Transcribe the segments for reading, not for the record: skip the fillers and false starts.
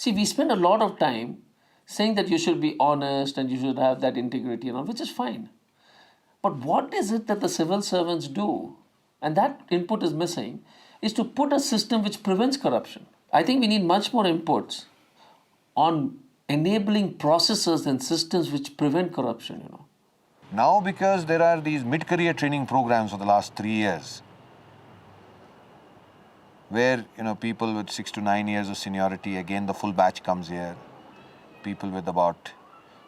See, we spend a lot of time saying that you should be honest and you should have that integrity and all, which is fine. But what is it that the civil servants do, and that input is missing, is to put a system which prevents corruption. I think we need much more inputs on enabling processes and systems which prevent corruption, Now, because there are these mid-career training programs for the last 3 years, where people with 6 to 9 years of seniority, again the full batch comes here. People with about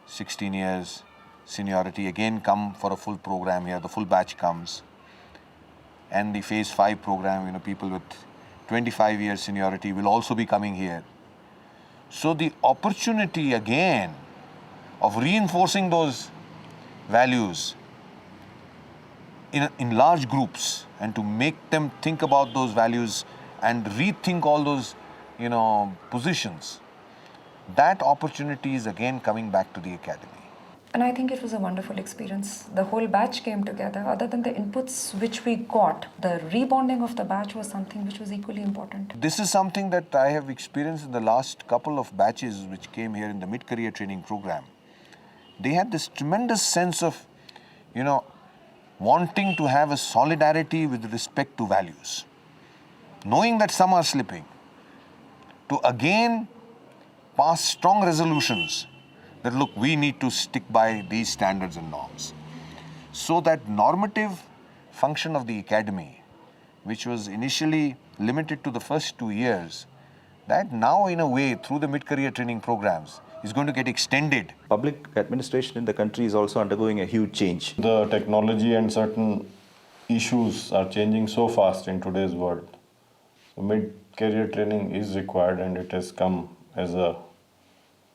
16 years seniority again come for a full program here. The full batch comes, and the phase 5 program, people with 25 years seniority will also be coming here. So the opportunity again of reinforcing those values in large groups and to make them think about those values and rethink all those, positions, that opportunity is again coming back to the academy. And I think it was a wonderful experience. The whole batch came together. Other than the inputs which we got, the rebonding of the batch was something which was equally important. This is something that I have experienced in the last couple of batches which came here in the mid-career training program. They had this tremendous sense of, wanting to have a solidarity with respect to values. Knowing that some are slipping, to again pass strong resolutions that, look, we need to stick by these standards and norms. So that normative function of the academy, which was initially limited to the first 2 years, that now in a way through the mid-career training programs is going to get extended. Public administration in the country is also undergoing a huge change. The technology and certain issues are changing so fast in today's world. So mid-career training is required, and it has come as a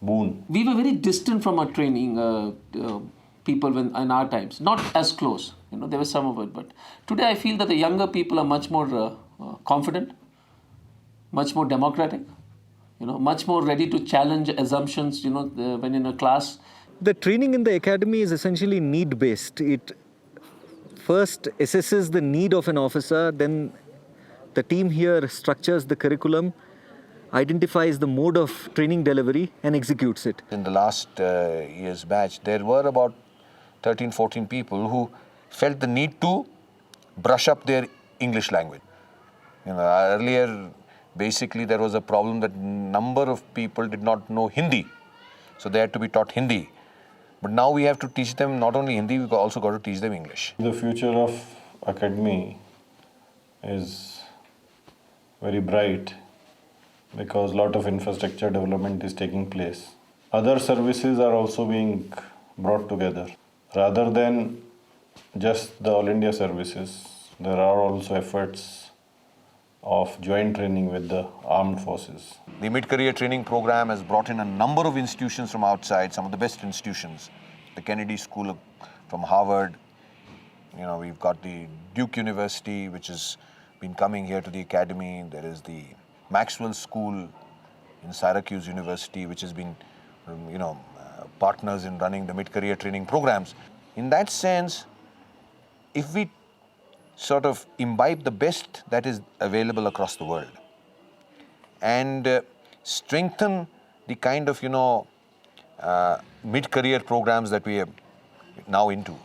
boon. We were very distant from our training people in our times, not as close. There was some of it, but today I feel that the younger people are much more confident, much more democratic, much more ready to challenge assumptions, when in a class. The training in the academy is essentially need-based. It first assesses the need of an officer, then the team here structures the curriculum, identifies the mode of training delivery and executes it. In the last year's batch, there were about 13, 14 people who felt the need to brush up their English language. Earlier, basically there was a problem that number of people did not know Hindi. So they had to be taught Hindi. But now we have to teach them not only Hindi, we've also got to teach them English. The future of academy is very bright because a lot of infrastructure development is taking place. Other services are also being brought together. Rather than just the All India services, there are also efforts of joint training with the armed forces. The mid-career training program has brought in a number of institutions from outside, some of the best institutions. The Kennedy School from Harvard, we've got the Duke University, which has been coming here to the academy. There is the Maxwell School in Syracuse University, which has been, partners in running the mid-career training programs. In that sense, if we sort of imbibe the best that is available across the world and strengthen the kind of, mid-career programs that we are now into,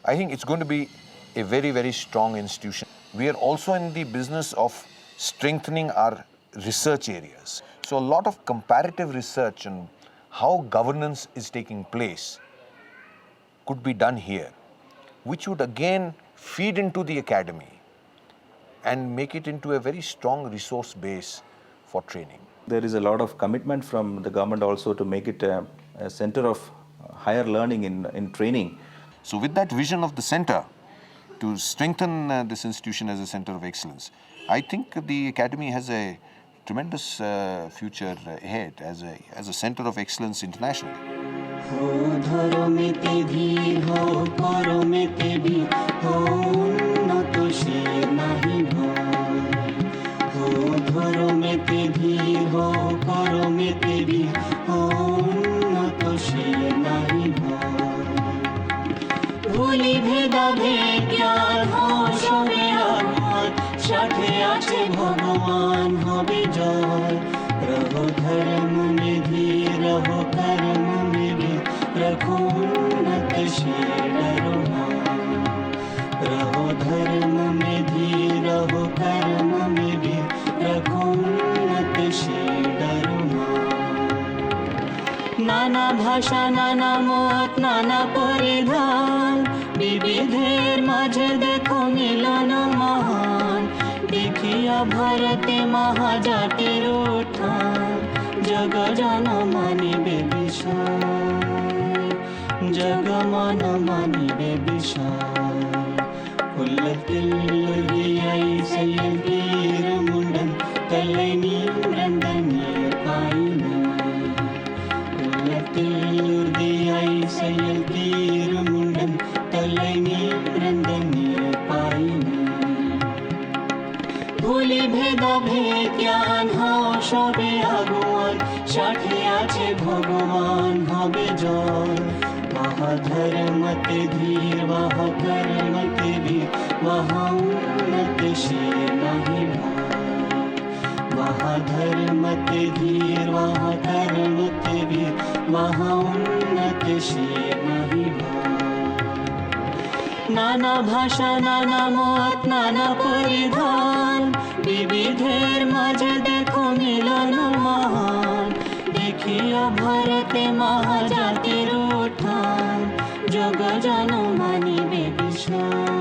I think it's going to be a very, very strong institution. We are also in the business of strengthening our research areas. So a lot of comparative research on how governance is taking place could be done here, which would again feed into the academy and make it into a very strong resource base for training. There is a lot of commitment from the government also to make it a center of higher learning in training. So with that vision of the center, to strengthen this institution as a center of excellence, I think the academy has a tremendous future ahead as a center of excellence internationally. সাথে আছে ভগবান হবে জয় প্রভু धर्म में धीर रहो कर्म में भी रखो उन्नत शील डरो ना रहो धर्म में धीर रहो कर्म में भी रखो उन्नत शील डरो ना नाना भाषा नाना मत नाना परिधान विविधेर माझे देखो मिलन महान দেখিয়া ভারতে মহাজাতির উত্থান জগ জন মানিবে বিষয় জগ মন মানিবে বিষয় உள்ளத்தில் உறுதியாய் செயல் தீரமுடன் தலை நீரந்த நீர் பாயினாய் உள்ளத்தில் உறுதியாய் செயல் தீரமுடன் தலை நீரந்த நீர் பாயினாய் ভুলি ভেদা ভেদ জ্ঞান হও সবে আগুয়ান সাথে আছে ভগবান হবে জয় वहाँ धर्मते धीर वहाँ कर्मते वीर वहाँ उन्नत शील नहीं भाई वहाँ धर्मते धीर वहाँ कर्मते वीर वहाँ उन्नत शील नहीं भाई नाना भाषा नाना मत नाना परिधान विविधेर माझे देखो मिलन महान দেখিয়া ভারতে মহাজাতির উত্থান জগ জন মানিবে বিষয়